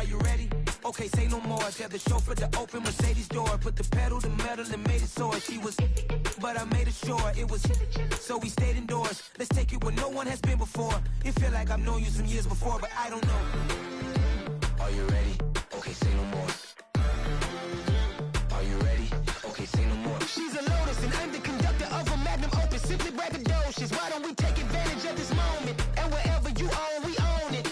Are you ready? Okay, say no more. Tell the chauffeur to open Mercedes door. Put the pedal to metal and made it soar. She was, but I made it sure it was. So we stayed indoors. Let's take it where no one has been before. It feel like I've known you some years before, but I don't know. Are you ready? Okay, say no more. Are you ready? Okay, say no more. She's a Lotus and I'm the conductor of a magnum opus. Simply braggadocious. Why don't we take advantage of this moment? And wherever you own, we own it.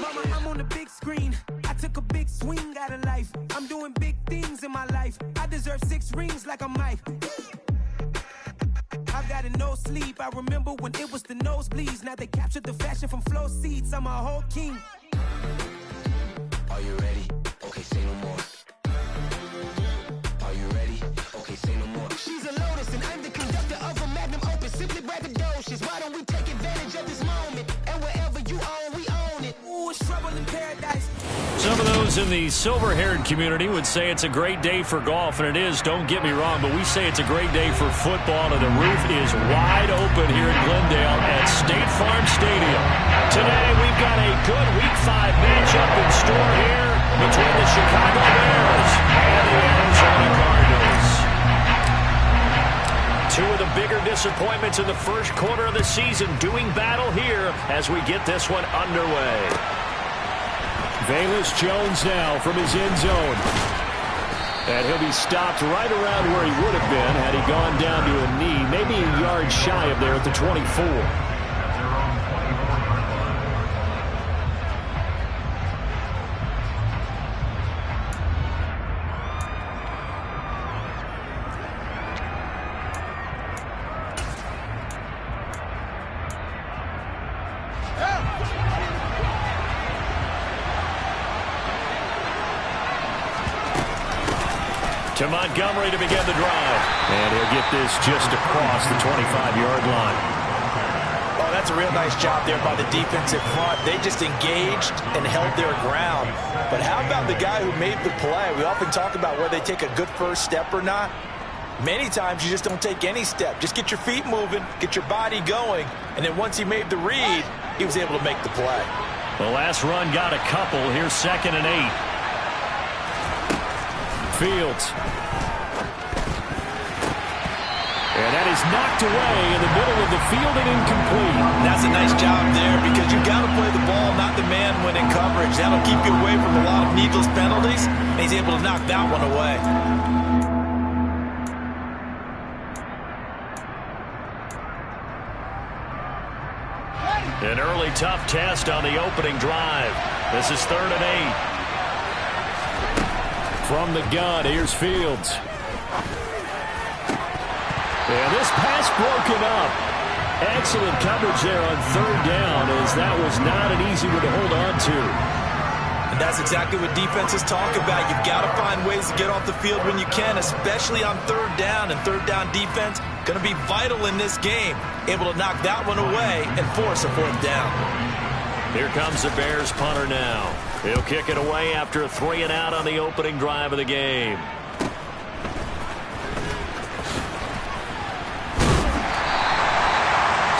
Mama, I'm on the big screen. I took a big swing out of life. I'm doing big things in my life. I deserve 6 rings like a Mike. I've got no sleep. I remember when it was the nosebleeds. Now they captured the fashion from flow seats. I'm a whole king. Are you ready? Okay, say no more. Are you ready? Okay, say no more. She's a Lotus and I'm the conductor of a magnum opus. Simply braggadocious. Why don't we take advantage of this moment? And wherever you own, we own it. Ooh, it's trouble in paradise. Some of those in the silver-haired community would say it's a great day for golf, and it is, don't get me wrong, but we say it's a great day for football, and the roof is wide open here in Glendale at State Farm Stadium. Today, we've got a good Week 5 matchup in store here between the Chicago Bears and the Arizona Cardinals. Two of the bigger disappointments in the first quarter of the season doing battle here as we get this one underway. Velus Jones now from his end zone. And he'll be stopped right around where he would have been had he gone down to a knee, maybe a yard shy of there at the 24. To Montgomery to begin the drive. And he'll get this just across the 25-yard line. Oh, that's a real nice job there by the defensive front. They just engaged and held their ground. But how about the guy who made the play? We often talk about whether they take a good first step or not. Many times you just don't take any step. Just get your feet moving, get your body going, and then once he made the read, he was able to make the play. The last run got a couple. Here's 2nd and 8. Fields. And that is knocked away in the middle of the field and incomplete. That's a nice job there because you've got to play the ball, not the man when in coverage. That'll keep you away from a lot of needless penalties, and he's able to knock that one away. An early tough test on the opening drive. This is 3rd and 8. From the gun, here's Fields. And this pass broken up. Excellent coverage there on 3rd down, as that was not an easy one to hold on to. And that's exactly what defenses talk about. You've got to find ways to get off the field when you can, especially on 3rd down. And 3rd down defense going to be vital in this game. Able to knock that one away and force a 4th down. Here comes the Bears punter now. He'll kick it away after a 3 and out on the opening drive of the game.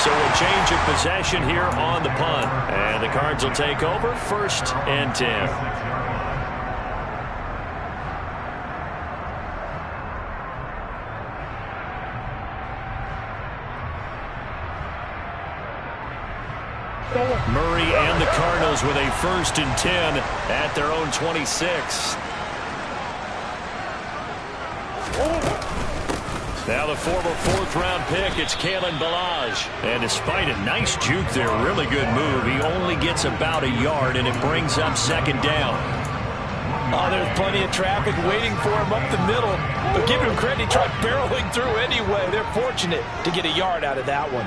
So a change of possession here on the punt. And the Cards will take over 1st and 10. Murray and the Cardinals with a 1st and 10 at their own 26. Now the former 4th-round pick, it's Kalen Ballage. And despite a nice juke there, really good move, he only gets about a yard, and it brings up 2nd down. Oh, there's plenty of traffic waiting for him up the middle. But give him credit, he tried barreling through anyway. They're fortunate to get a yard out of that one.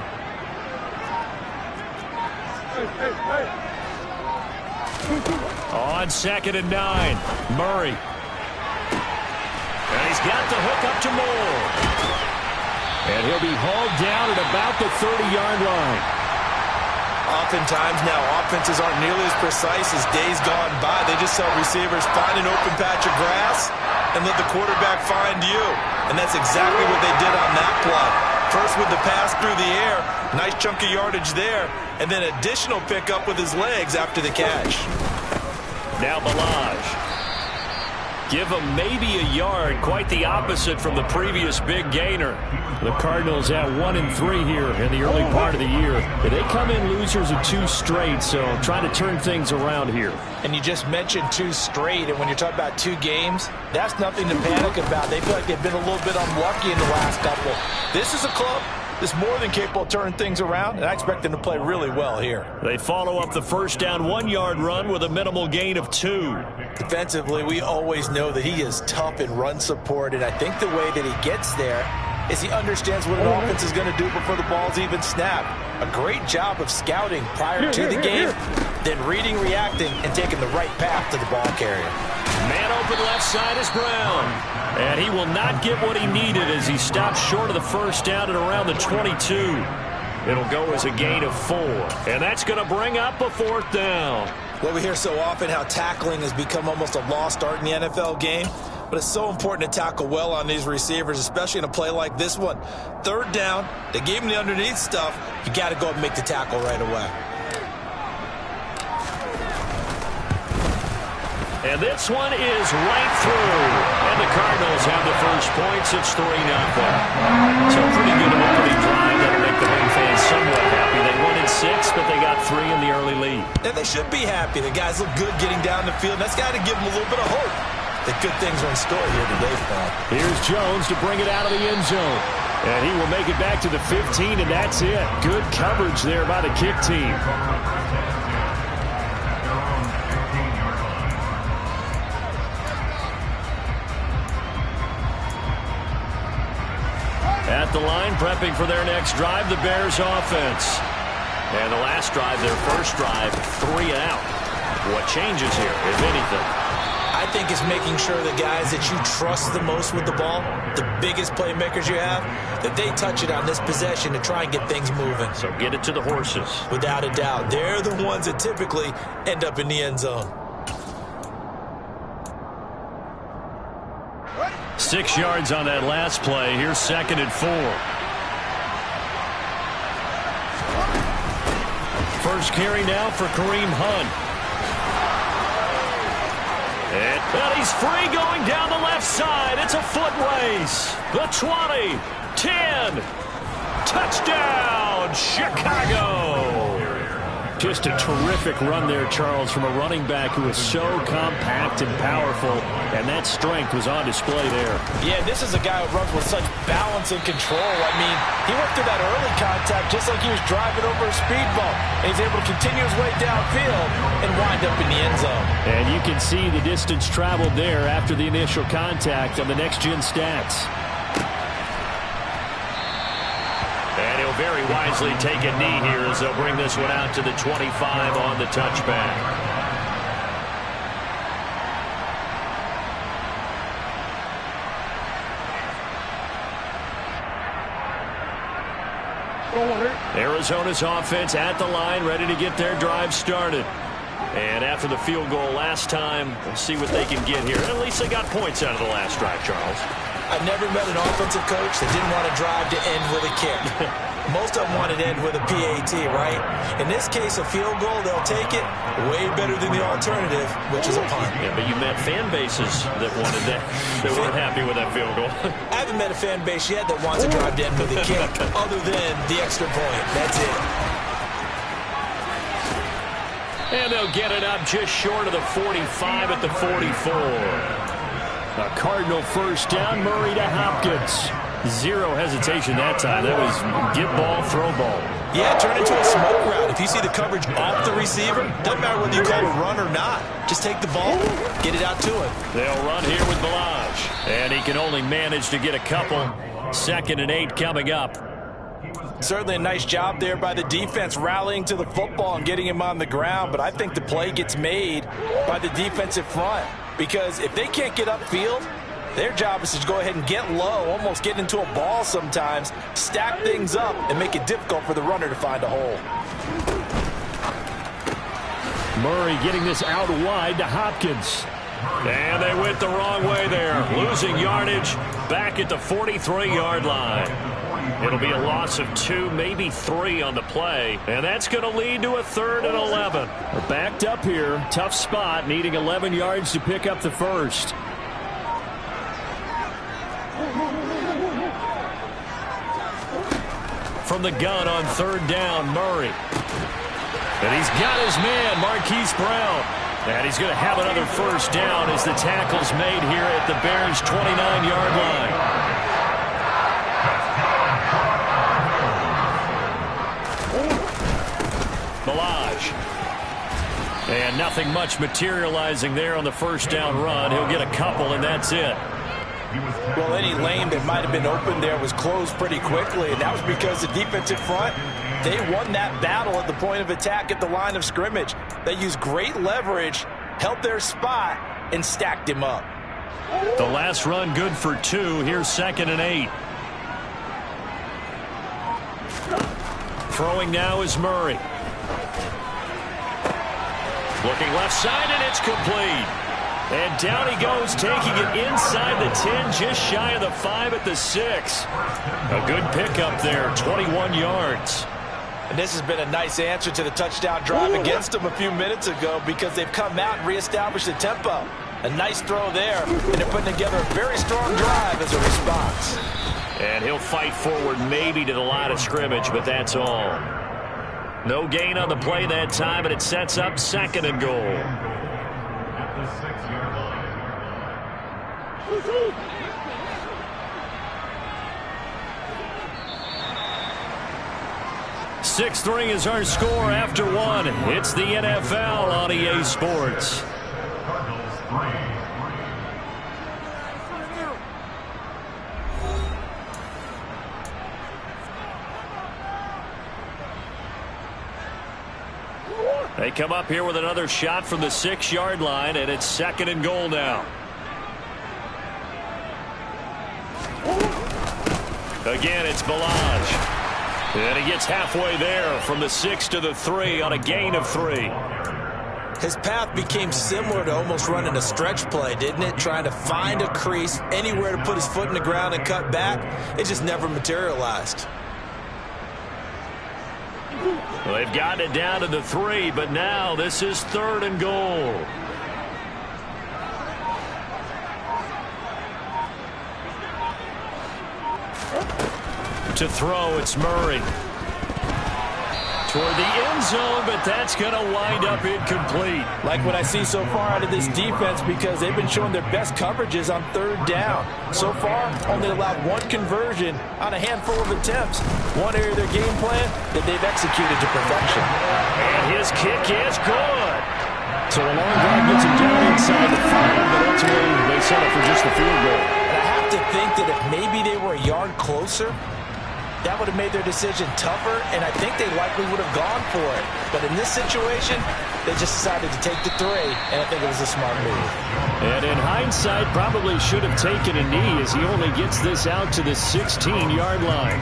On 2nd and 9, Murray. And he's got the hook up to Moore. And he'll be hauled down at about the 30-yard line. Oftentimes now, offenses aren't nearly as precise as days gone by. They just saw receivers find an open patch of grass and let the quarterback find you. And that's exactly what they did on that play. First with the pass through the air, nice chunk of yardage there, and then additional pickup with his legs after the catch. Now Balaj. Give him maybe a yard, quite the opposite from the previous big gainer. The Cardinals at 1-3 here in the early part of the year. They come in losers of 2 straight, so trying to turn things around here. And you just mentioned 2 straight, and when you're talking about 2 games, that's nothing to panic about. They feel like they've been a little bit unlucky in the last couple. This is a club that's more than capable of turning things around, and I expect them to play really well here. They follow up the first down 1-yard run with a minimal gain of 2. Defensively, we always know that he is tough in run support, and I think the way that he gets there is he understands what an offense is going to do before the ball's even snapped. A great job of scouting prior to the game, then reading, reacting, and taking the right path to the ball carrier. Man open left side is Brown. And he will not get what he needed as he stops short of the first down at around the 22. It'll go as a gain of 4. And that's going to bring up a 4th down. Well, we hear so often how tackling has become almost a lost art in the NFL game. But it's so important to tackle well on these receivers, especially in a play like this one. 3rd down, they gave him the underneath stuff. You got to go and make the tackle right away. And this one is right through. And the Cardinals have the first points. It's 3-0. So pretty good opening drive. That'll make the home fans somewhat happy. They won in 6, but they got 3 in the early lead. And they should be happy. The guys look good getting down the field. That's got to give them a little bit of hope that good things are in store here today, Paul. Here's Jones to bring it out of the end zone. And he will make it back to the 15, and that's it. Good coverage there by the kick team. At the line, prepping for their next drive, the Bears offense. And the last drive, their first drive, 3 and out. What changes here, if anything? I think it's making sure the guys that you trust the most with the ball, the biggest playmakers you have, that they touch it on this possession to try and get things moving. So get it to the horses. Without a doubt. They're the ones that typically end up in the end zone. 6 yards on that last play. Here's 2nd and 4. First carry now for Kareem Hunt. And he's free going down the left side. It's a foot race. The 20, 10, touchdown, Chicago. Just a terrific run there, Charles, from a running back who is so compact and powerful, and that strength was on display there. Yeah, this is a guy who runs with such balance and control. I mean, he went through that early contact just like he was driving over a speed bump, and he's able to continue his way downfield and wind up in the end zone. And you can see the distance traveled there after the initial contact on the next-gen stats. And he'll very wisely take a knee here as they'll bring this one out to the 25 on the touchback. Arizona's offense at the line, ready to get their drive started. And after the field goal last time, we'll see what they can get here. At least they got points out of the last drive, Charles. I've never met an offensive coach that didn't want to drive to end with a kick. Most of them want to end with a PAT, right? In this case, a field goal, they'll take it. Way better than the alternative, which is a punt. Yeah, but you met fan bases that wanted that, that weren't happy with that field goal. I haven't met a fan base yet that wants to drive to end with a kick, other than the extra point. That's it. And they'll get it up just short of the 45 at the 44. A Cardinal first down, Murray to Hopkins. Zero hesitation that time. That was get ball, throw ball. Yeah, turn into a smoke route. If you see the coverage off the receiver, doesn't matter whether you call a run or not. Just take the ball, get it out to him. They'll run here with Balaj. And he can only manage to get a couple. 2nd and 8 coming up. Certainly a nice job there by the defense rallying to the football and getting him on the ground, but I think the play gets made by the defensive front because if they can't get upfield, their job is to go ahead and get low, almost get into a ball sometimes, stack things up, and make it difficult for the runner to find a hole. Murray getting this out wide to Hopkins. And they went the wrong way there. Losing yardage back at the 43-yard line. It'll be a loss of 2, maybe 3 on the play. And that's going to lead to a 3rd and 11. They're backed up here. Tough spot, needing 11 yards to pick up the first. From the gun on 3rd down, Murray. And he's got his man, Marquise Brown. And he's going to have another first down as the tackle's made here at the Bears' 29-yard line. Balaj. And nothing much materializing there on the first down run. He'll get a couple, and that's it. Well, any lane that might have been open there was closed pretty quickly, and that was because the defensive front, they won that battle at the point of attack at the line of scrimmage. They used great leverage, held their spot, and stacked him up. The last run good for 2. Here's 2nd and 8. Throwing now is Murray. Looking left side, and it's complete. And down he goes, taking it inside the 10, just shy of the 5 at the 6. A good pickup there, 21 yards. And this has been a nice answer to the touchdown drive against them a few minutes ago because they've come out and reestablished the tempo. A nice throw there, and they're putting together a very strong drive as a response. And he'll fight forward maybe to the line of scrimmage, but that's all. No gain on the play that time, and it sets up 2nd and goal. 6-3 is our score after 1. It's the NFL on EA Sports. They come up here with another shot from the 6-yard line, and it's 2nd and goal now. Again, it's Balaj. And he gets halfway there from the 6 to the 3 on a gain of 3. His path became similar to almost running a stretch play, didn't it? Trying to find a crease, anywhere to put his foot in the ground and cut back. It just never materialized. Well, they've gotten it down to the 3, but now this is 3rd and goal. To throw, it's Murray. Toward the end zone, but that's going to wind up incomplete. Like what I see so far out of this defense because they've been showing their best coverages on 3rd down. So far, only allowed 1 conversion on a handful of attempts. One area of their game plan that they've executed to perfection. And his kick is good. So a long drive gets him down inside the 5, but ultimately they settle for just the field goal. And I have to think that if maybe they were a yard closer, that would have made their decision tougher, and I think they likely would have gone for it. But in this situation, they just decided to take the 3, and I think it was a smart move. And in hindsight, probably should have taken a knee as he only gets this out to the 16-yard line.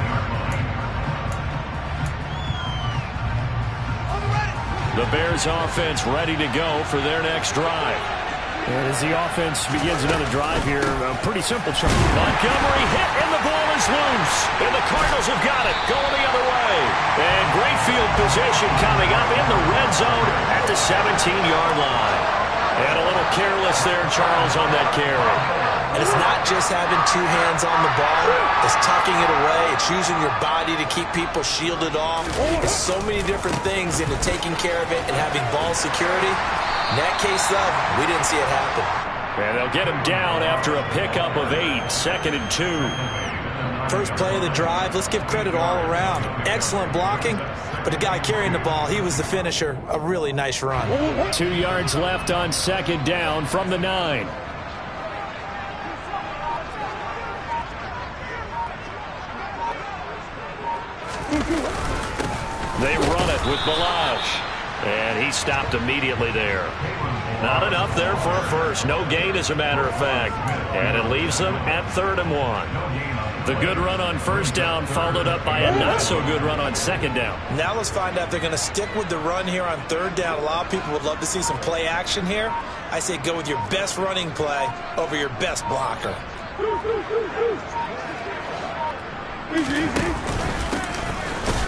The Bears offense ready to go for their next drive. And as the offense begins another drive here, a pretty simple chunk. Montgomery hit, and the ball is loose. And the Cardinals have got it, going the other way. And great field position coming up in the red zone at the 17-yard line. And a little careless there, Charles, on that carry. And it's not just having 2 hands on the ball. It's tucking it away. It's using your body to keep people shielded off. It's so many different things into taking care of it and having ball security. In that case, though, we didn't see it happen. And they'll get him down after a pickup of 8, 2nd and 2. First play of the drive, let's give credit all around. Excellent blocking, but the guy carrying the ball, he was the finisher. A really nice run. 2 yards left on 2nd down from the 9. They run it with Balaj. And he stopped immediately there. Not enough there for a first. No gain, as a matter of fact. And it leaves them at 3rd and 1. The good run on first down followed up by a not-so-good run on second down. Now let's find out if they're going to stick with the run here on third down. A lot of people would love to see some play action here. I say go with your best running play over your best blocker.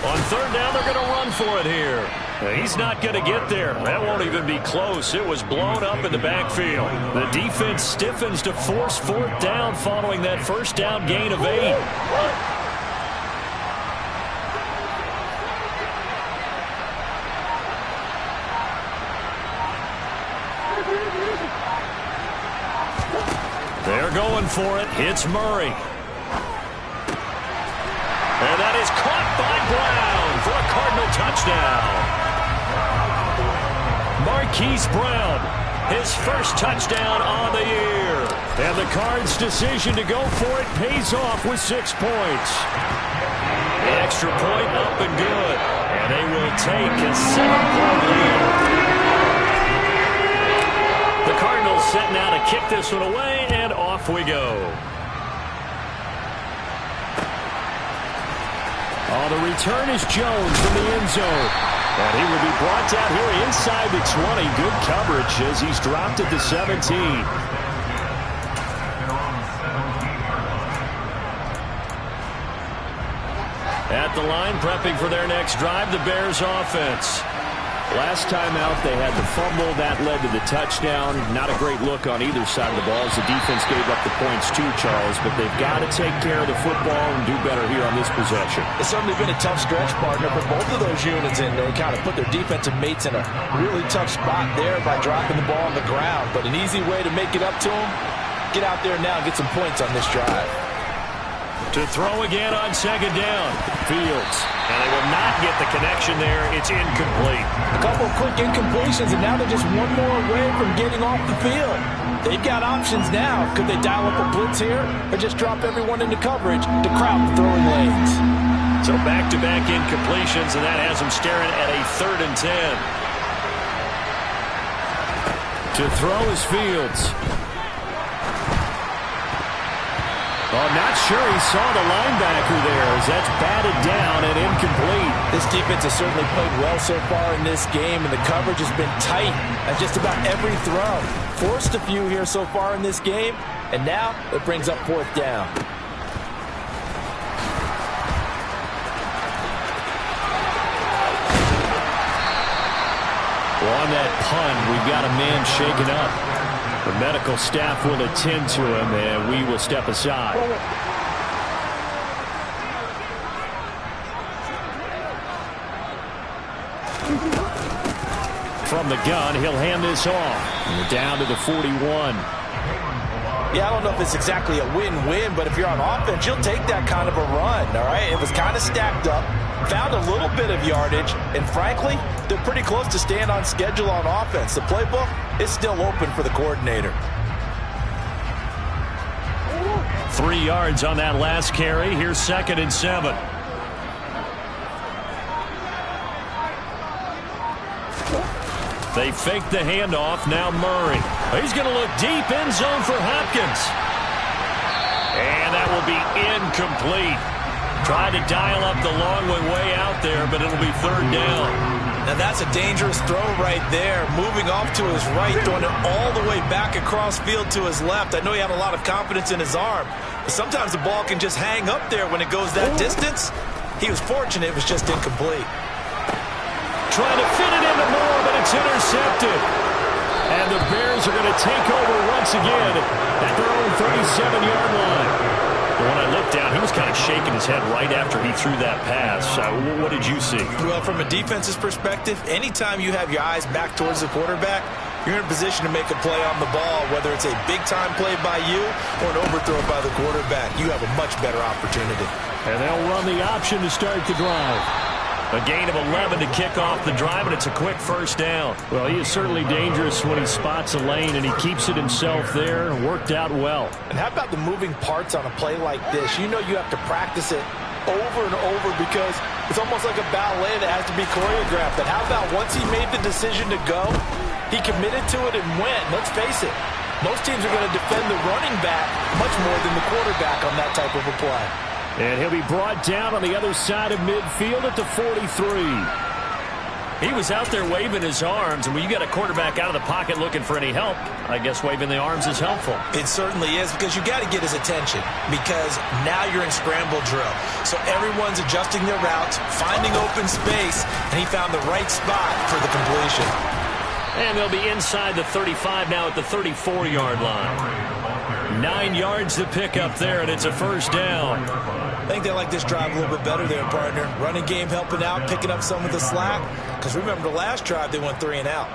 On third down, they're going to run for it here. He's not going to get there. That won't even be close. It was blown up in the backfield. The defense stiffens to force fourth down following that first down gain of 8. They're going for it. It's Murray. And that is caught by Brown for a Cardinal touchdown. Marquise Brown, his first touchdown on the year. And the Cards' decision to go for it pays off with 6 points. The extra point up and good. And they will take a 7-point lead. The Cardinals set now to kick this one away, and off we go. Oh, the return is Jones from the end zone. And he will be brought down here inside the 20. Good coverage as he's dropped at the 17. At the line, prepping for their next drive, the Bears offense. Last time out, they had the fumble. That led to the touchdown. Not a great look on either side of the ball as the defense gave up the points too, Charles. But they've got to take care of the football and do better here on this possession. It's certainly been a tough stretch, partner, for both of those units, and they kind of put their defensive mates in a really tough spot there by dropping the ball on the ground. But an easy way to make it up to them, get out there now and get some points on this drive. To throw again on second down. Fields. And they will not get the connection there. It's incomplete. A couple of quick incompletions, and now they're just one more away from getting off the field. They've got options now. Could they dial up a blitz here or just drop everyone into coverage to crowd the throwing lanes? So back-to-back incompletions, and that has them staring at a 3rd and 10. To throw is Fields. Oh, not sure he saw the linebacker there as that's batted down and incomplete. This defense has certainly played well so far in this game, and the coverage has been tight at just about every throw. Forced a few here so far in this game, and now it brings up 4th down. Well, on that punt, we've got a man shaken up. The medical staff will attend to him, and we will step aside. From the gun, he'll hand this off. And we're down to the 41. Yeah, I don't know if it's exactly a win-win, but if you're on offense, you'll take that kind of a run, all right? It was kind of stacked up, found a little bit of yardage, and frankly, they're pretty close to staying on schedule on offense. The playbook is still open for the coordinator. 3 yards on that last carry. Here's 2nd and 7. They fake the handoff. Now Murray. He's going to look deep end zone for Hopkins. And that will be incomplete. Tried to dial up the long way out there, but it'll be 3rd down. Now that's a dangerous throw right there. Moving off to his right, throwing it all the way back across field to his left. I know he had a lot of confidence in his arm, but sometimes the ball can just hang up there when it goes that distance. He was fortunate it was just incomplete. Trying to fit it into Moore, but it's intercepted. And the Bears are going to take over once again at their own 37-yard line. When I looked down, he was kind of shaking his head right after he threw that pass. What did you see? Well, from a defense's perspective, anytime you have your eyes back towards the quarterback, you're in a position to make a play on the ball, whether it's a big-time play by you or an overthrow by the quarterback. You have a much better opportunity. And they'll run the option to start the drive. A gain of 11 to kick off the drive, and it's a quick 1st down. Well, he is certainly dangerous when he spots a lane, and he keeps it himself there. Worked out well. And how about the moving parts on a play like this? You know you have to practice it over and over because it's almost like a ballet that has to be choreographed. But how about once he made the decision to go, he committed to it and went. Let's face it, most teams are going to defend the running back much more than the quarterback on that type of a play. And he'll be brought down on the other side of midfield at the 43. He was out there waving his arms, and when you got a quarterback out of the pocket looking for any help, I guess waving the arms is helpful. It certainly is, because you got to get his attention, because now you're in scramble drill. So everyone's adjusting their routes, finding open space, and he found the right spot for the completion. And they'll be inside the 35 now at the 34-yard line. 9 yards to pick up there, and it's a first down. I think they like this drive a little bit better there, partner. Running game helping out, picking up some of the slack. Because remember, the last drive, they went 3 and out.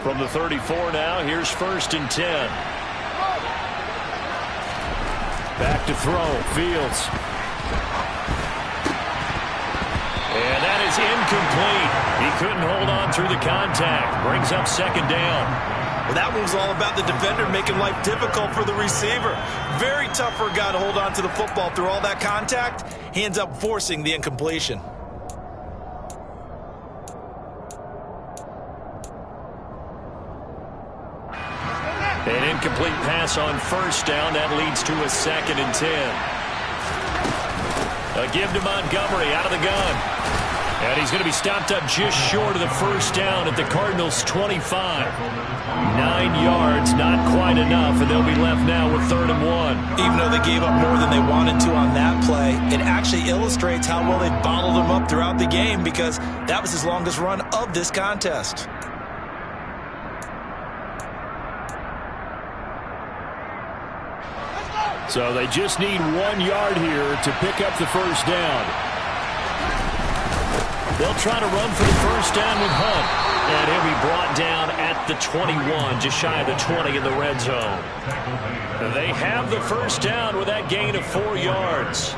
From the 34 now, here's 1st and 10. Back to throw, Fields. And that is incomplete. He couldn't hold on through the contact. Brings up 2nd down. Well, that one was all about the defender making life difficult for the receiver. Very tough for a guy to hold on to the football through all that contact. He ends up forcing the incompletion. An incomplete pass on 1st down. That leads to a 2nd and 10. A give to Montgomery out of the gun. And he's going to be stopped up just short of the 1st down at the Cardinals' 25. 9 yards, not quite enough, and they'll be left now with 3rd and 1. Even though they gave up more than they wanted to on that play, it actually illustrates how well they bottled him up throughout the game, because that was his longest run of this contest. So they just need 1 yard here to pick up the 1st down. They'll try to run for the 1st down with Hunt. And he'll be brought down at the 21, just shy of the 20 in the red zone. They have the 1st down with that gain of 4 yards.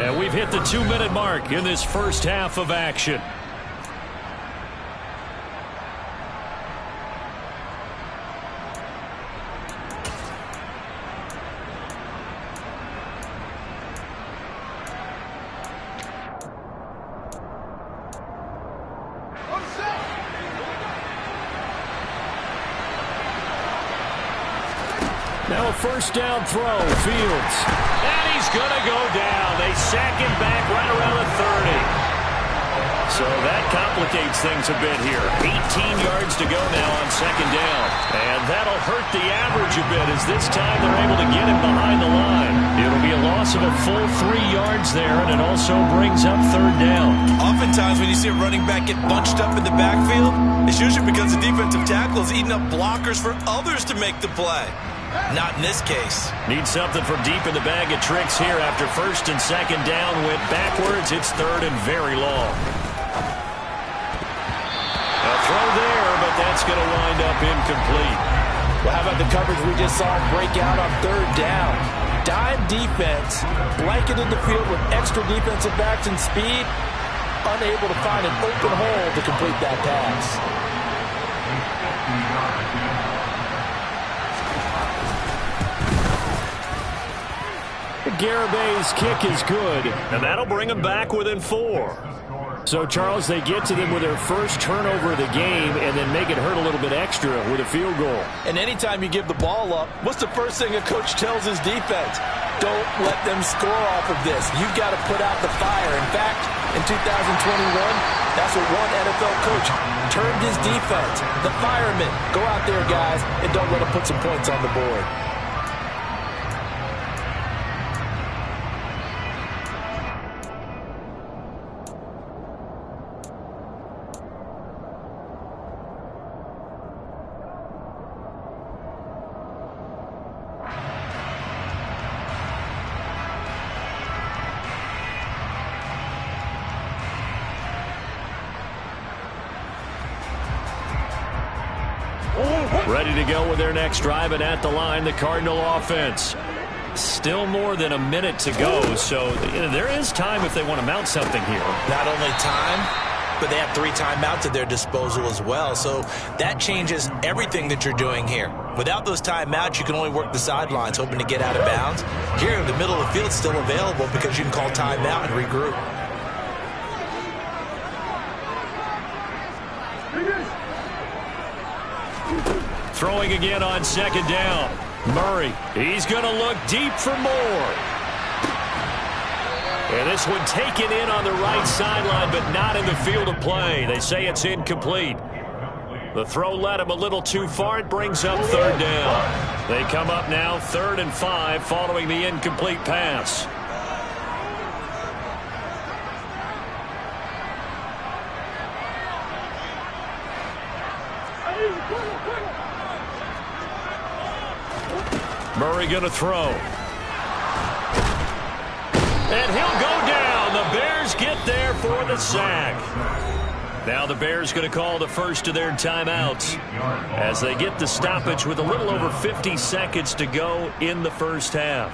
And we've hit the 2-minute mark in this first half of action. Now a 1st down throw, Fields. And he's going to go down. They sack him back right around the 30. So that complicates things a bit here. 18 yards to go now on 2nd down. And that'll hurt the average a bit, as this time they're able to get him behind the line. It'll be a loss of a full 3 yards there, and it also brings up 3rd down. Oftentimes when you see a running back get bunched up in the backfield, it's usually because the defensive tackle is eating up blockers for others to make the play. Not in this case. Need something from deep in the bag of tricks here after 1st and 2nd down. Went backwards. It's 3rd and very long. A throw there, but that's going to wind up incomplete. Well, how about the coverage we just saw break out on 3rd down? Dime defense, blanketed the field with extra defensive backs and speed, unable to find an open hole to complete that pass. Garabay's kick is good, and that'll bring them back within 4. So, Charles, they get to them with their first turnover of the game and then make it hurt a little bit extra with a field goal. And anytime you give the ball up, what's the first thing a coach tells his defense? Don't let them score off of this. You've got to put out the fire. In fact, in 2021, that's what one NFL coach termed his defense. The firemen. Go out there, guys, and don't let them put some points on the board. Ready to go with their next drive, and at the line, the Cardinal offense. Still more than a minute to go, so there is time if they want to mount something here. Not only time, but they have 3 timeouts at their disposal as well, so that changes everything that you're doing here. Without those timeouts, you can only work the sidelines, hoping to get out of bounds. Here, the middle of the field's still available because you can call timeout and regroup. Throwing again on second down. Murray, he's going to look deep for more. And this one taken in on the right sideline, but not in the field of play. They say it's incomplete. The throw led him a little too far. It brings up third down. They come up now 3rd and 5 following the incomplete pass. Murray going to throw. And he'll go down. The Bears get there for the sack. Now the Bears going to call the first of their timeouts as they get the stoppage with a little over 50 seconds to go in the first half.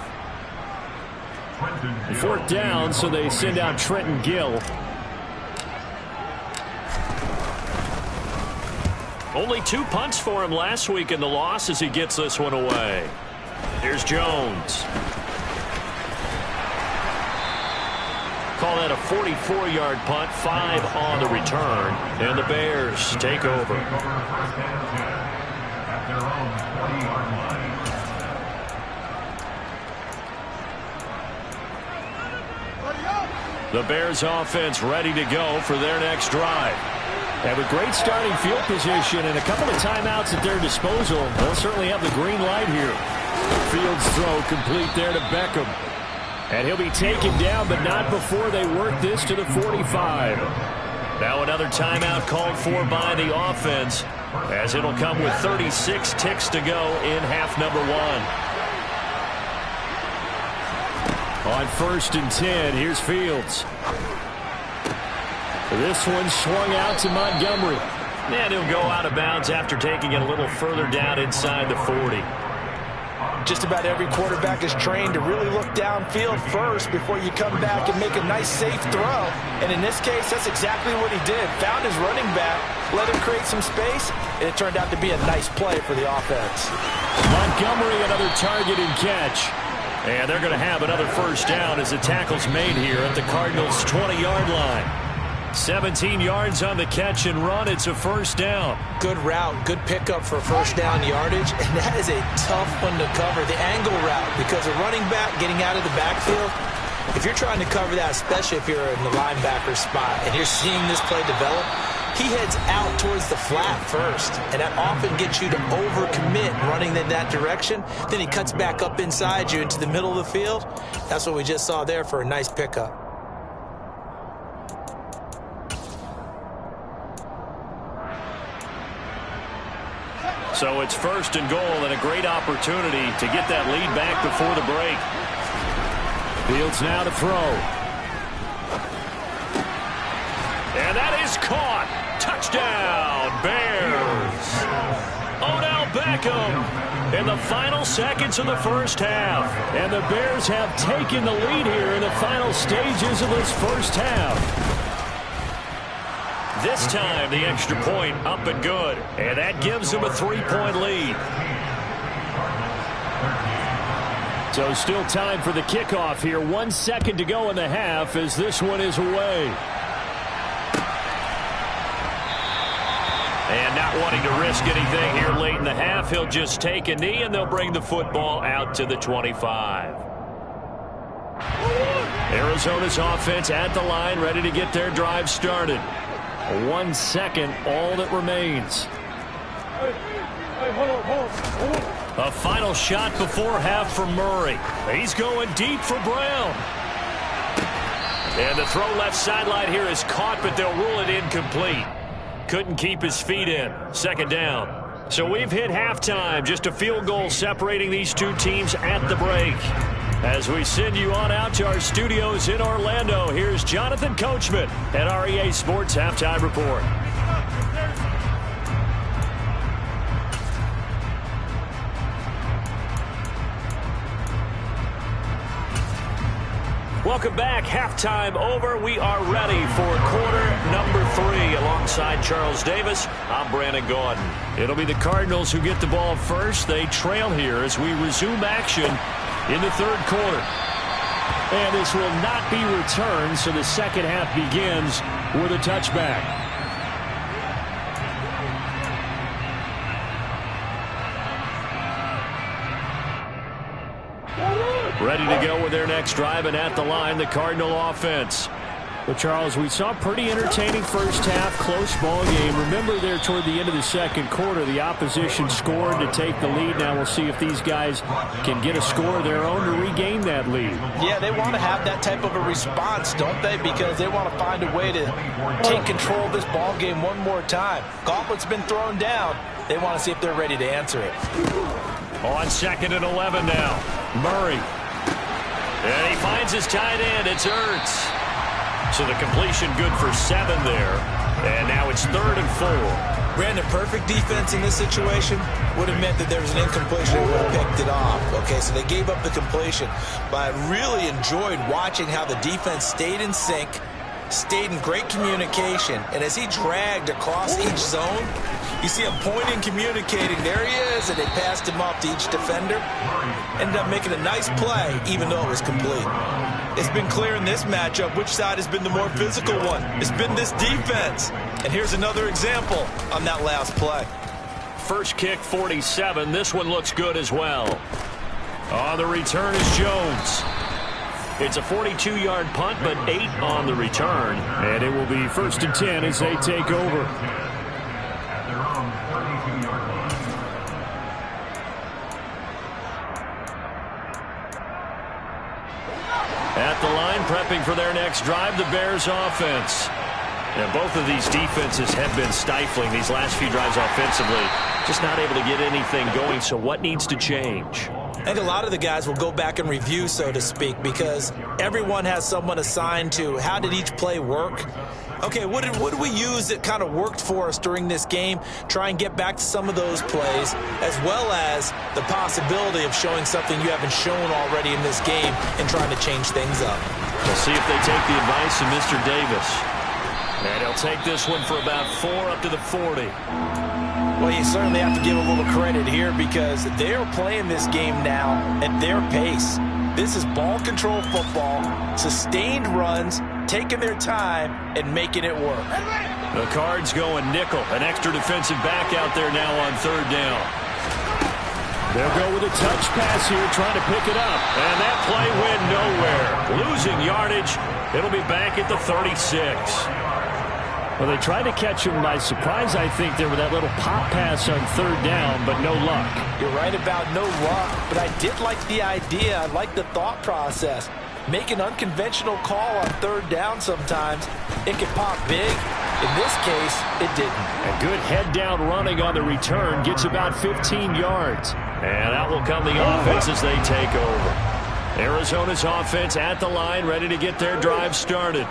4th down, so they send out Trenton Gill. Only 2 punts for him last week in the loss as he gets this one away. Here's Jones. Call that a 44-yard punt, 5 on the return, and the Bears take over. The Bears offense ready to go for their next drive. And with great starting field position and a couple of timeouts at their disposal, they'll certainly have the green light here. Fields throw complete there to Beckham. And he'll be taken down, but not before they work this to the 45. Now another timeout called for by the offense, as it'll come with 36 ticks to go in half number 1. On 1st and 10, here's Fields. This one swung out to Montgomery. And he'll go out of bounds after taking it a little further down inside the 40. Just about every quarterback is trained to really look downfield first before you come back and make a nice, safe throw. And in this case, that's exactly what he did. Found his running back, let him create some space, and it turned out to be a nice play for the offense. Montgomery, another target and catch. And they're going to have another first down as the tackle's made here at the Cardinals' 20-yard line. 17 yards on the catch and run. It's a first down. Good route, good pickup for first down yardage, and that is a tough one to cover, the angle route, because a running back getting out of the backfield, if you're trying to cover that, especially if you're in the linebacker spot and you're seeing this play develop, he heads out towards the flat first, and that often gets you to overcommit running in that direction. Then he cuts back up inside you into the middle of the field. That's what we just saw there for a nice pickup. So it's 1st and goal and a great opportunity to get that lead back before the break. Fields now to throw. And that is caught. Touchdown, Bears. Odell Beckham in the final seconds of the first half. And the Bears have taken the lead here in the final stages of this first half. This time, the extra point up and good. And that gives them a 3-point lead. So still time for the kickoff here. 1 second to go in the half as this one is away. And not wanting to risk anything here late in the half, he'll just take a knee and they'll bring the football out to the 25. Arizona's offense at the line, ready to get their drive started. 1 second, all that remains. A final shot before half for Murray. He's going deep for Brown. And the throw left sideline here is caught, but they'll rule it incomplete. Couldn't keep his feet in. 2nd down. So we've hit halftime. Just a field goal separating these two teams at the break. As we send you on out to our studios in Orlando, here's Jonathan Coachman at REA Sports Halftime Report. Welcome back. Halftime over. We are ready for quarter number 3 alongside Charles Davis. I'm Brandon Gordon. It'll be the Cardinals who get the ball first. They trail here as we resume action in the 3rd quarter. And this will not be returned, so the second half begins with a touchback. ready to go with their next drive, and at the line, the Cardinal offense. But, Charles, we saw a pretty entertaining first half, close ball game. Remember there toward the end of the second quarter, the opposition scored to take the lead. Now we'll see if these guys can get a score of their own to regain that lead. Yeah, they want to have that type of a response, don't they? Because they want to find a way to take control of this ball game one more time. Gauntlet's been thrown down. They want to see if they're ready to answer it. On 2nd and 11 now. Murray. And he finds his tight end. It's Ertz. So the completion good for 7 there. And now it's 3rd and 4. Brandon, perfect defense in this situation would have meant that there was an incompletion and would have picked it off. Okay, so they gave up the completion. But I really enjoyed watching how the defense stayed in sync, stayed in great communication, and as he dragged across each zone, you see him pointing, communicating. There he is, and they passed him off to each defender. Ended up making a nice play, even though it was complete. It's been clear in this matchup which side has been the more physical one. It's been this defense. And here's another example on that last play. First kick, 47. This one looks good as well. On the return is Jones. It's a 42-yard punt, but 8 on the return. And it will be 1st and 10 as they take over. At the line, prepping for their next drive, the Bears offense. And both of these defenses have been stifling these last few drives offensively. Just not able to get anything going, so what needs to change? I think a lot of the guys will go back and review, so to speak, because everyone has someone assigned to how did each play work. Okay, what did we use that kind of worked for us during this game? Try and get back to some of those plays, as well as the possibility of showing something you haven't shown already in this game and trying to change things up. We'll see if they take the advice of Mr. Davis. And he'll take this one for about 4 up to the 40. Well, you certainly have to give a little credit here because they're playing this game now at their pace. This is ball control football, sustained runs, taking their time and making it work. The Cards going nickel. An extra defensive back out there now on 3rd down. They'll go with a touch pass here, trying to pick it up. And that play went nowhere. Losing yardage. It'll be back at the 36. Well, they tried to catch him by surprise, I think, there with that little pop pass on 3rd down, but no luck. You're right about no luck, but I did like the idea. I like the thought process. Make an unconventional call on 3rd down sometimes. It can pop big. In this case, it didn't. A good head-down running on the return gets about 15 yards. And out will come the offense as they take over. Arizona's offense at the line, ready to get their drive started.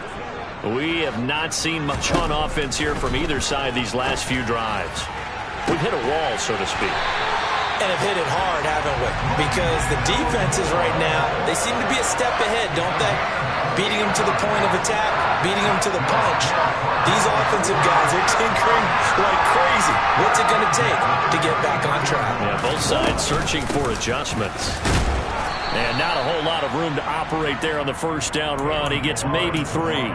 We have not seen much on offense here from either side these last few drives. We've hit a wall, so to speak. And have hit it hard, haven't we? Because the defenses right now, they seem to be a step ahead, don't they? Beating them to the point of attack, beating them to the punch. These offensive guys are tinkering like crazy. What's it going to take to get back on track? Yeah, both sides searching for adjustments. And not a whole lot of room to operate there on the 1st down run. He gets maybe 3.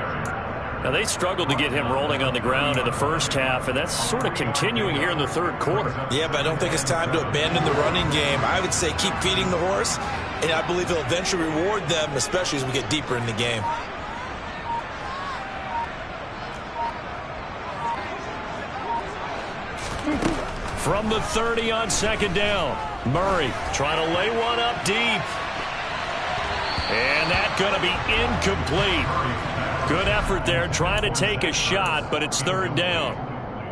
Now, they struggled to get him rolling on the ground in the first half, and that's sort of continuing here in the 3rd quarter. Yeah, but I don't think it's time to abandon the running game. I would say keep feeding the horse, and I believe he'll eventually reward them, especially as we get deeper in the game. From the 30 on 2nd down, Murray trying to lay one up deep. And that's going to be incomplete. Good effort there, trying to take a shot, but it's 3rd down.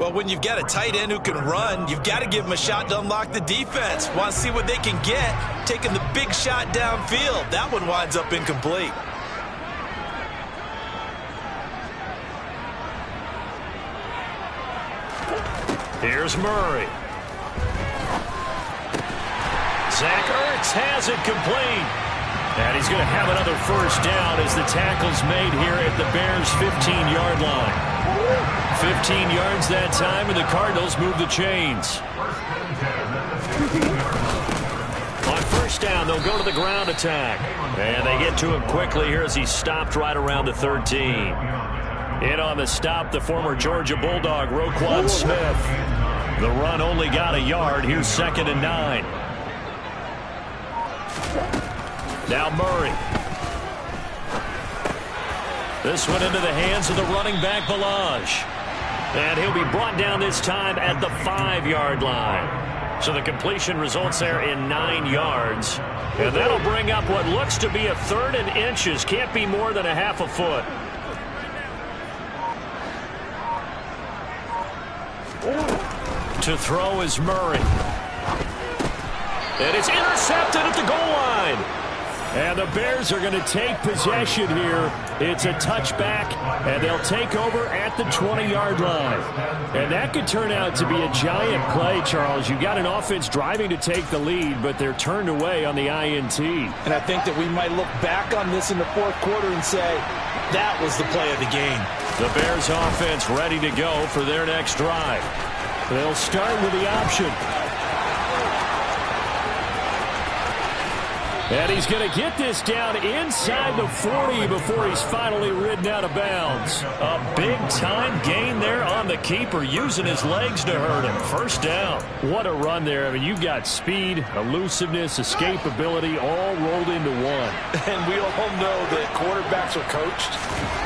Well, when you've got a tight end who can run, you've got to give him a shot to unlock the defense. Want to see what they can get, taking the big shot downfield. That one winds up incomplete. Here's Murray. Zach Ertz has it complete. And he's going to have another 1st down as the tackle's made here at the Bears' 15-yard line. 15 yards that time, and the Cardinals move the chains. On 1st down, they'll go to the ground attack. And they get to him quickly here as he's stopped right around the 13. In on the stop, the former Georgia Bulldog, Roquan Smith. The run only got a yard. Here's 2nd and 9. Now Murray. This one into the hands of the running back, Balaj. And he'll be brought down this time at the 5-yard line. So the completion results there in 9 yards. And that'll bring up what looks to be a 3rd and inches. Can't be more than a half a foot. To throw is Murray. And it's intercepted at the goal line. And the Bears are going to take possession here. It's a touchback, and they'll take over at the 20-yard line. And that could turn out to be a giant play, Charles. You've got an offense driving to take the lead, but they're turned away on the INT. And I think that we might look back on this in the 4th quarter and say, that was the play of the game. The Bears offense ready to go for their next drive. They'll start with the option. And he's going to get this down inside the 40 before he's finally ridden out of bounds. A big-time gain there on the keeper, using his legs to hurt him. First down. What a run there. I mean, you've got speed, elusiveness, escapability all rolled into one. And we all know that quarterbacks are coached.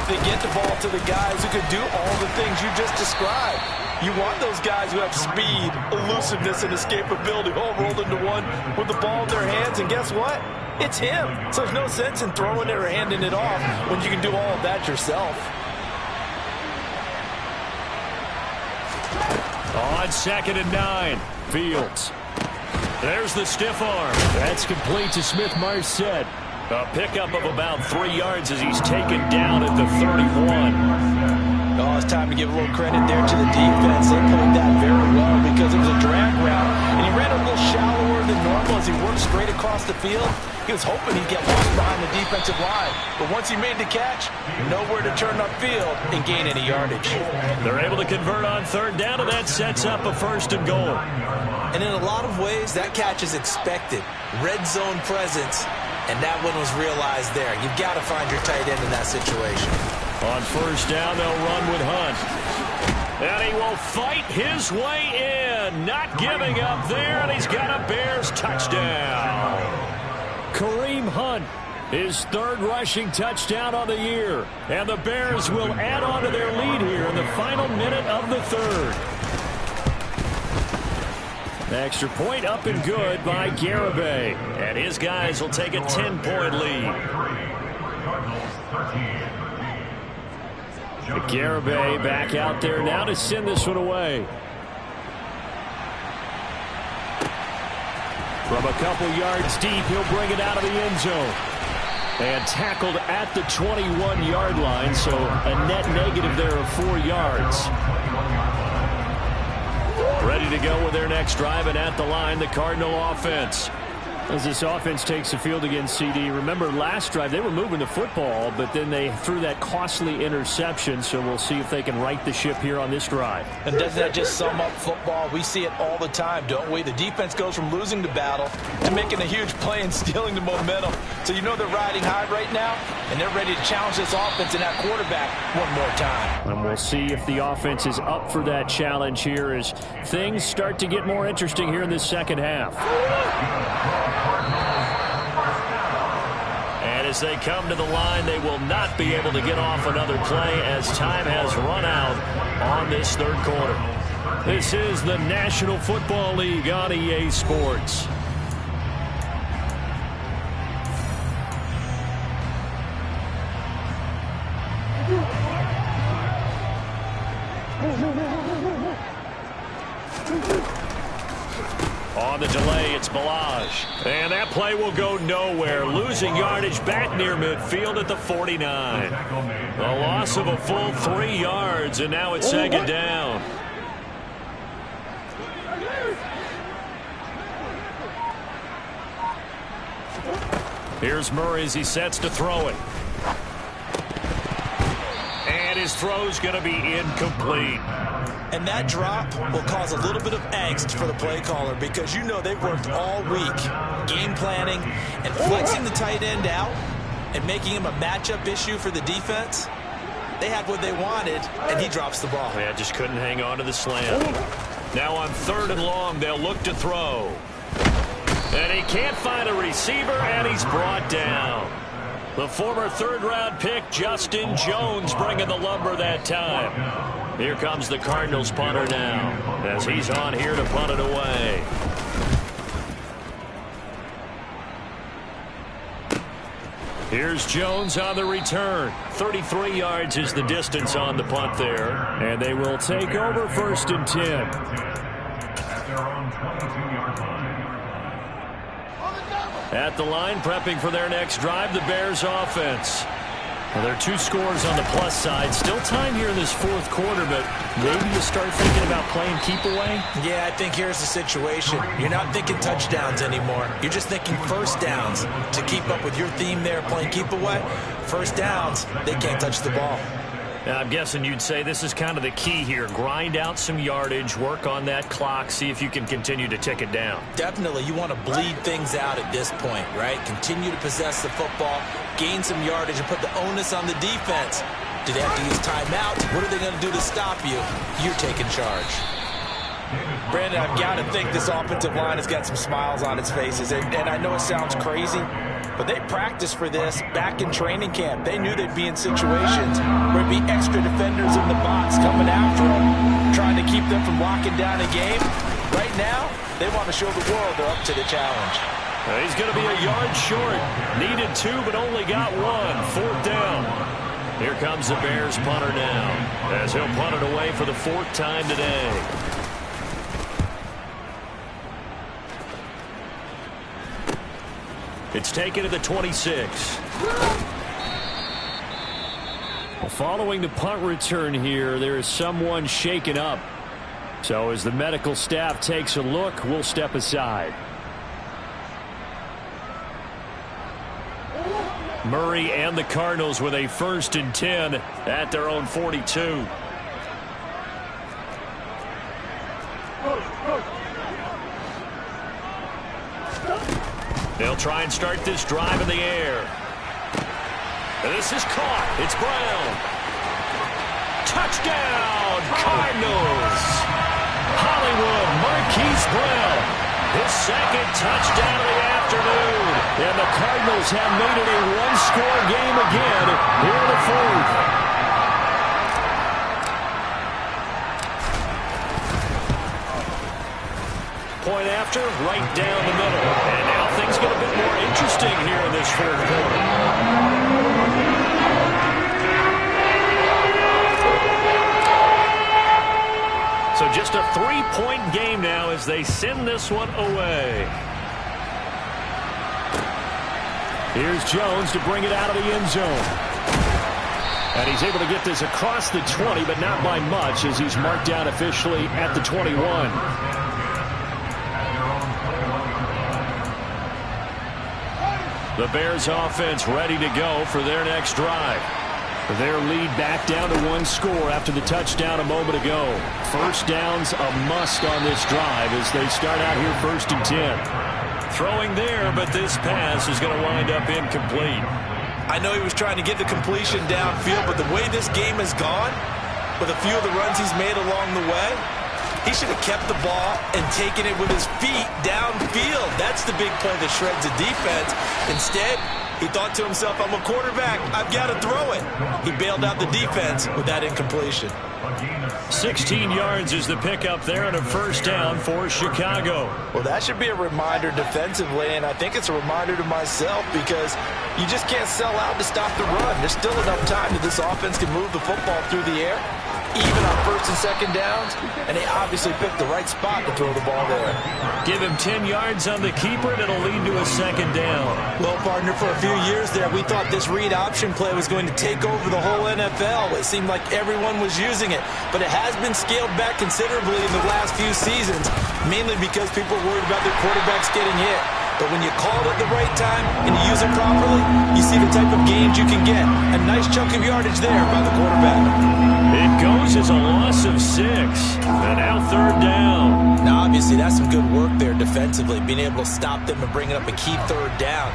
They get the ball to the guys who can do all the things you just described. You want those guys who have speed, elusiveness, and escapability all rolled into one with the ball in their hands. And guess what? It's him. So there's no sense in throwing it or handing it off when you can do all of that yourself. On 2nd and 9, Fields. There's the stiff arm. That's complete to Smith-Marset. A pickup of about 3 yards as he's taken down at the 31. Oh, it's time to give a little credit there to the defense. They played that very well because it was a drag route, and he ran a little shallower than normal as he worked straight across the field. He was hoping he'd get lost behind the defensive line, but once he made the catch, nowhere to turn upfield and gain any yardage. They're able to convert on 3rd down, and that sets up a 1st and goal. And in a lot of ways, that catch is expected. Red zone presence, and that one was realized there. You've got to find your tight end in that situation. On 1st down, they'll run with Hunt. And he will fight his way in. Not giving up there, and he's got a Bears touchdown. Kareem Hunt, his 3rd rushing touchdown on the year. And the Bears will add on to their lead here in the final minute of the 3rd. Extra point up and good by Garibay. And his guys will take a 10-point lead. Garibay back out there now to send this one away. From a couple yards deep, he'll bring it out of the end zone. And tackled at the 21-yard line, so a net negative there of 4 yards. Ready to go with their next drive, and at the line, the Cardinal offense. As this offense takes the field against CD, remember last drive they were moving the football, but then they threw that costly interception, so we'll see if they can right the ship here on this drive. And doesn't that just sum up football? We see it all the time, don't we? The defense goes from losing the battle to making a huge play and stealing the momentum. So you know they're riding high right now, and they're ready to challenge this offense and that quarterback one more time. And we'll see if the offense is up for that challenge here as things start to get more interesting here in this 2nd half. And as they come to the line, they will not be able to get off another play as time has run out on this 3rd quarter. This is the National Football League on EA Sports. On the delay, it's Balaj. And that play will go nowhere. Losing yardage back near midfield at the 49. A loss of a full 3 yards, and now it's 2nd down. Here's Murray as he sets to throw it. And his throw's going to be incomplete. And that drop will cause a little bit of angst for the play caller because you know they've worked all week game planning and flexing the tight end out and making him a matchup issue for the defense. They had what they wanted, and he drops the ball. Yeah, just couldn't hang on to the slam. Now on 3rd and long, they'll look to throw. And he can't find a receiver, and he's brought down. The former third-round pick, Justin Jones, bringing the lumber that time. Here comes the Cardinals punter now, as he's on here to punt it away. Here's Jones on the return. 33 yards is the distance on the punt there. And they will take over 1st and 10. At the line, prepping for their next drive, the Bears offense. Well, there are 2 scores on the plus side. Still time here in this 4th quarter, but maybe you start thinking about playing keep away? Yeah, I think here's the situation. You're not thinking touchdowns anymore. You're just thinking first downs. To keep up with your theme there, playing keep away, first downs, they can't touch the ball. Now, I'm guessing you'd say this is kind of the key here. Grind out some yardage, work on that clock, see if you can continue to tick it down. Definitely, you want to bleed things out at this point, right? Continue to possess the football, gain some yardage, and put the onus on the defense. Do they have to use timeouts? What are they going to do to stop you? You're taking charge. Brandon, I've got to think this offensive line has got some smiles on its faces. And I know it sounds crazy, but they practiced for this back in training camp. They knew they'd be in situations where it'd be extra defenders in the box coming after them, trying to keep them from locking down a game. Right now, they want to show the world they're up to the challenge. He's going to be a yard short. Needed 2, but only got 1. 4th down. Here comes the Bears punter now, as he'll punt it away for the 4th time today. It's taken to the 26. Well, following the punt return here, there is someone shaken up. So as the medical staff takes a look, we'll step aside. Murray and the Cardinals with a 1st and 10 at their own 42. They'll try and start this drive in the air. This is caught. It's Brown. Touchdown, Cardinals. Hollywood Marquise Brown. His 2nd touchdown of the afternoon. And the Cardinals have made it a 1-score game again here in the 4th. Point after, right down the middle. And now things get a bit more interesting here in this 4th quarter. So just a 3-point game now as they send this one away. Here's Jones to bring it out of the end zone. And he's able to get this across the 20, but not by much as he's marked down officially at the 21. The Bears offense ready to go for their next drive. Their lead back down to 1 score after the touchdown a moment ago. First down's a must on this drive as they start out here 1st and 10. Throwing there, but this pass is going to wind up incomplete. I know he was trying to get the completion downfield, but the way this game has gone, with a few of the runs he's made along the way, he should have kept the ball and taken it with his feet downfield. That's the big play that shreds the defense. Instead, he thought to himself, I'm a quarterback. I've got to throw it. He bailed out the defense with that incompletion. 16 yards is the pickup there and a 1st down for Chicago. Well, that should be a reminder defensively, and I think it's a reminder to myself because you just can't sell out to stop the run. There's still enough time that this offense can move the football through the air, even on 1st and 2nd downs, and they obviously picked the right spot to throw the ball there. Give him 10 yards on the keeper, and it'll lead to a 2nd down. Well, partner, for a few years there, we thought this read option play was going to take over the whole NFL. It seemed like everyone was using it, but it has been scaled back considerably in the last few seasons, mainly because people are worried about their quarterbacks getting hit. But when you call it at the right time and you use it properly, you see the type of gains you can get. A nice chunk of yardage there by the quarterback. It goes as a loss of 6. And now 3rd down. Now, obviously, that's some good work there defensively, being able to stop them and bring it up a key 3rd down.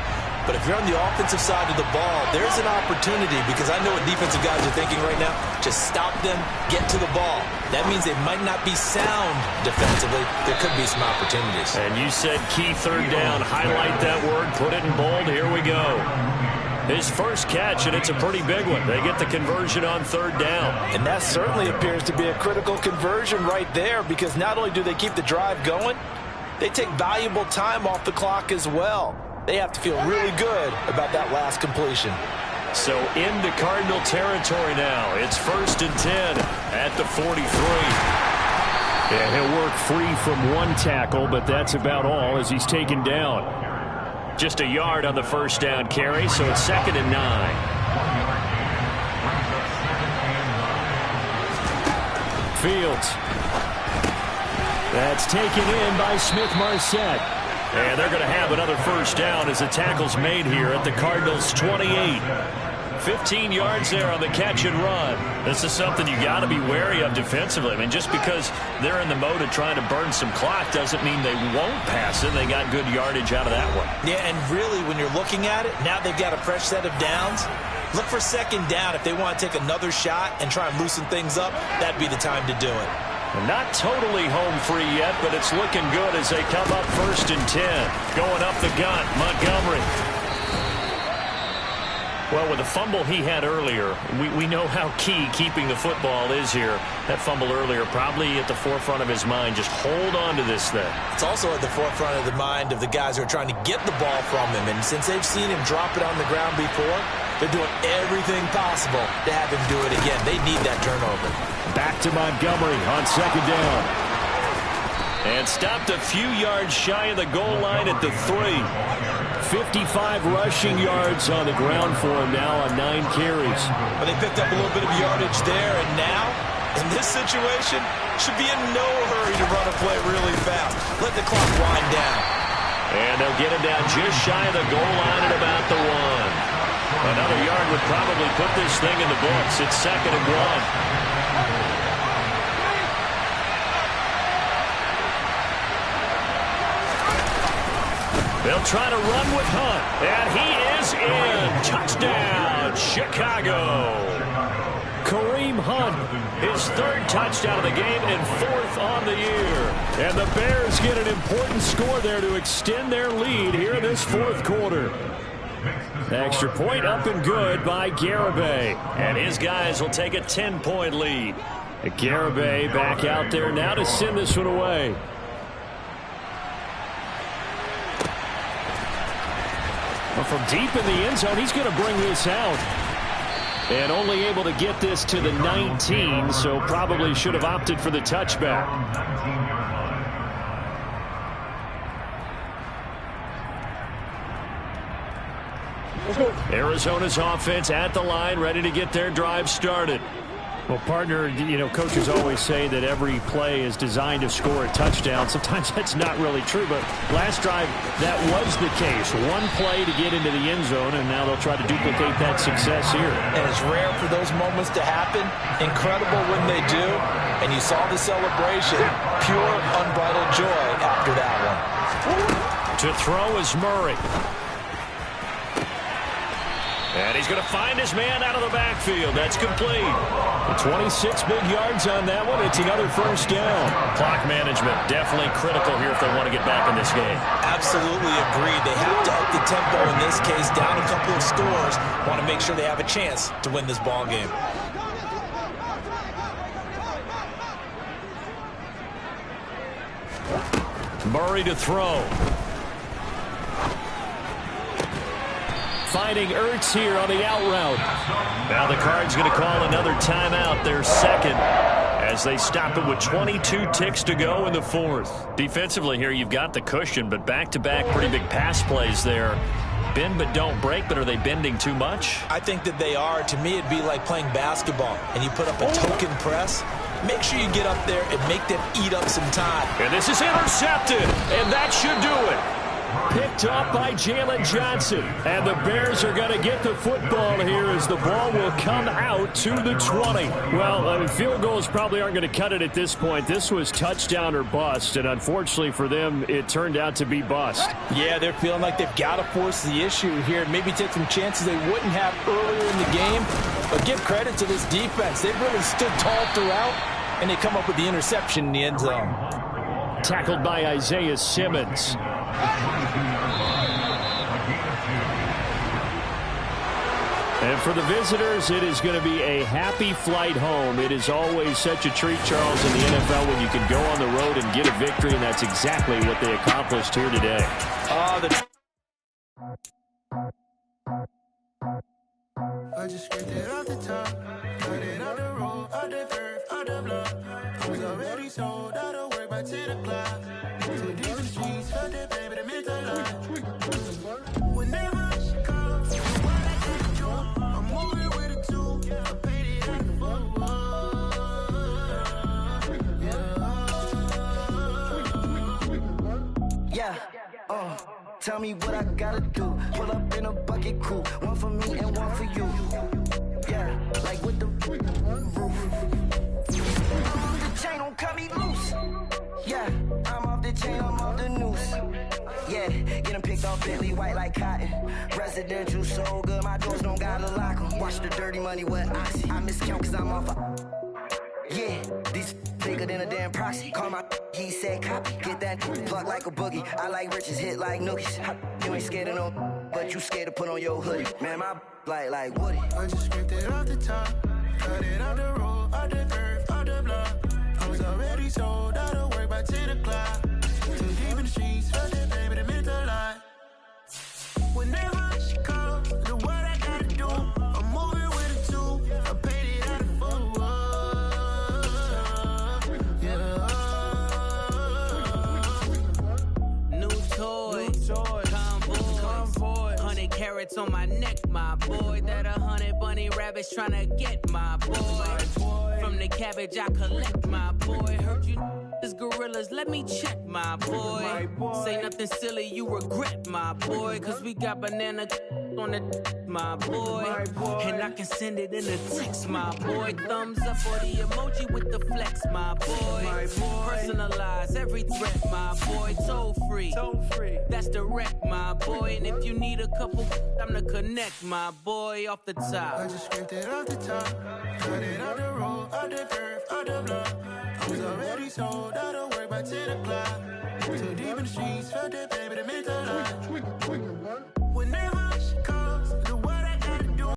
But if you're on the offensive side of the ball, there's an opportunity, because I know what defensive guys are thinking right now. Just stop them, get to the ball. That means they might not be sound defensively. There could be some opportunities. And you said key third down. Highlight that word, put it in bold. Here we go. His first catch, and it's a pretty big one. They get the conversion on third down. And that certainly appears to be a critical conversion right there, because not only do they keep the drive going, they take valuable time off the clock as well. They have to feel really good about that last completion. So into Cardinal territory now. It's 1st and 10 at the 43. Yeah, he'll work free from one tackle, but that's about all as he's taken down. Just a yard on the first down carry, so it's 2nd and 9. Fields. That's taken in by Smith-Marset. And they're going to have another first down as the tackle's made here at the Cardinals' 28. 15 yards there on the catch and run. This is something you got to be wary of defensively. I mean, just because they're in the mode of trying to burn some clock doesn't mean they won't pass it. They got good yardage out of that one. Yeah, and really, when you're looking at it, now they've got a fresh set of downs. Look for 2nd down. If they want to take another shot and try and loosen things up, that'd be the time to do it. Not totally home free yet, but it's looking good as they come up 1st and 10. Going up the gun, Montgomery. Well, with the fumble he had earlier, we know how key keeping the football is here. That fumble earlier probably at the forefront of his mind. Just hold on to this thing. It's also at the forefront of the mind of the guys who are trying to get the ball from him. And since they've seen him drop it on the ground before, they're doing everything possible to have him do it again. They need that turnover. Back to Montgomery on 2nd down. And stopped a few yards shy of the goal line at the 3. 55 rushing yards on the ground for him now on 9 carries. But they picked up a little bit of yardage there, and now, in this situation, should be in no hurry to run a play really fast. Let the clock wind down. And they'll get him down just shy of the goal line at about the 1. Another yard would probably put this thing in the books. It's 2nd and 1. They'll try to run with Hunt, and he is in. Touchdown, Chicago. Kareem Hunt, his 3rd touchdown of the game and 4th on the year. And the Bears get an important score there to extend their lead here in this 4th quarter. Extra point up and good by Garibay. And his guys will take a 10-point lead. Garibay back out there now to send this one away. Well, from deep in the end zone, he's going to bring this out. And only able to get this to the 19, so probably should have opted for the touchback. Arizona's offense at the line, ready to get their drive started. Well, partner, you know, coaches always say that every play is designed to score a touchdown. Sometimes that's not really true, but last drive, that was the case. One play to get into the end zone, and now they'll try to duplicate that success here. And it's rare for those moments to happen. Incredible when they do. And you saw the celebration. Pure, unbridled joy after that one. To throw is Murray. And he's going to find his man out of the backfield. That's complete. 26 big yards on that one. It's another first down. Clock management definitely critical here if they want to get back in this game. Absolutely agreed. They have to up the tempo in this case. Down a couple of scores. Want to make sure they have a chance to win this ball game. Murray to throw. Finding Ertz here on the out route. Now the Cards going to call another timeout, their 2nd, as they stop it with 22 ticks to go in the 4th. Defensively here, you've got the cushion, but back-to-back pretty big pass plays there. Bend but don't break, but are they bending too much? I think that they are. To me, it'd be like playing basketball, and you put up a token press. Make sure you get up there and make them eat up some time. And this is intercepted, and that should do it. Picked off by Jalen Johnson. And the Bears are going to get the football here as the ball will come out to the 20. Well, field goals probably aren't going to cut it at this point. This was touchdown or bust, and unfortunately for them, it turned out to be bust. Yeah, they're feeling like they've got to force the issue here, maybe take some chances they wouldn't have earlier in the game. But give credit to this defense. They've really stood tall throughout, and they come up with the interception in the end zone. Tackled by Isaiah Simmons. And for the visitors, it is going to be a happy flight home. It is always such a treat, Charles, in the NFL when you can go on the road and get a victory, and that's exactly what they accomplished here today. I just scraped it off the top, cut it on the road, on the curve, on the block. I was already sold out of work by 10 o'clock. Too deep in the streets, felt that baby, that meant a lot. Whenever she calls, what I gotta do, I'm moving with a two. I paid it out the phone. Yeah. Tell me what I gotta do. Pull up in a bucket crew. One for me and one for you. Yeah, like with the roof. The chain don't cut me loose. Yeah, I'm off the chain, I'm off the noose. Yeah, get them picked off Bentley, white like cotton. Residential so good, my doors don't gotta lock them. Watch the dirty money with Oxy. I miscount cause I'm off a... Yeah, these bigger than a damn proxy. Call my he said copy. Get that plug like a boogie. I like riches, hit like nookies. You ain't scared of no, but you scared to put on your hoodie. Man, my like Woody. I just scraped it off the top, cut it on the road, on the curve, on the block. I was already sold out of work by 10 o'clock. Too deep in the streets, felt that baby, that meant a lot. Whenever she calls, the what I gotta do, I'm moving with a two. I paid it out of phone. Convoy, 100 carats on my neck, my boy. That 100 bunny rabbits tryna get my boy. From the cabbage I collect, my boy. Heard you is gorillas, let me check, my boy. Say nothing silly, you regret, my boy. Cause we got banana on the my boy. And I can send it in a text, my boy. Thumbs up for the emoji with the flex, my boy. Personalize every threat, my boy. Toll free, that's direct, my boy. And if you need a couple, I'm to connect, my boy. Off the top, I just scraped it off the top, cut it on the road, on the curve, on the block. I was already sold out of work by 10 o'clock. Too deep in the streets, felt that baby, that meant a lot.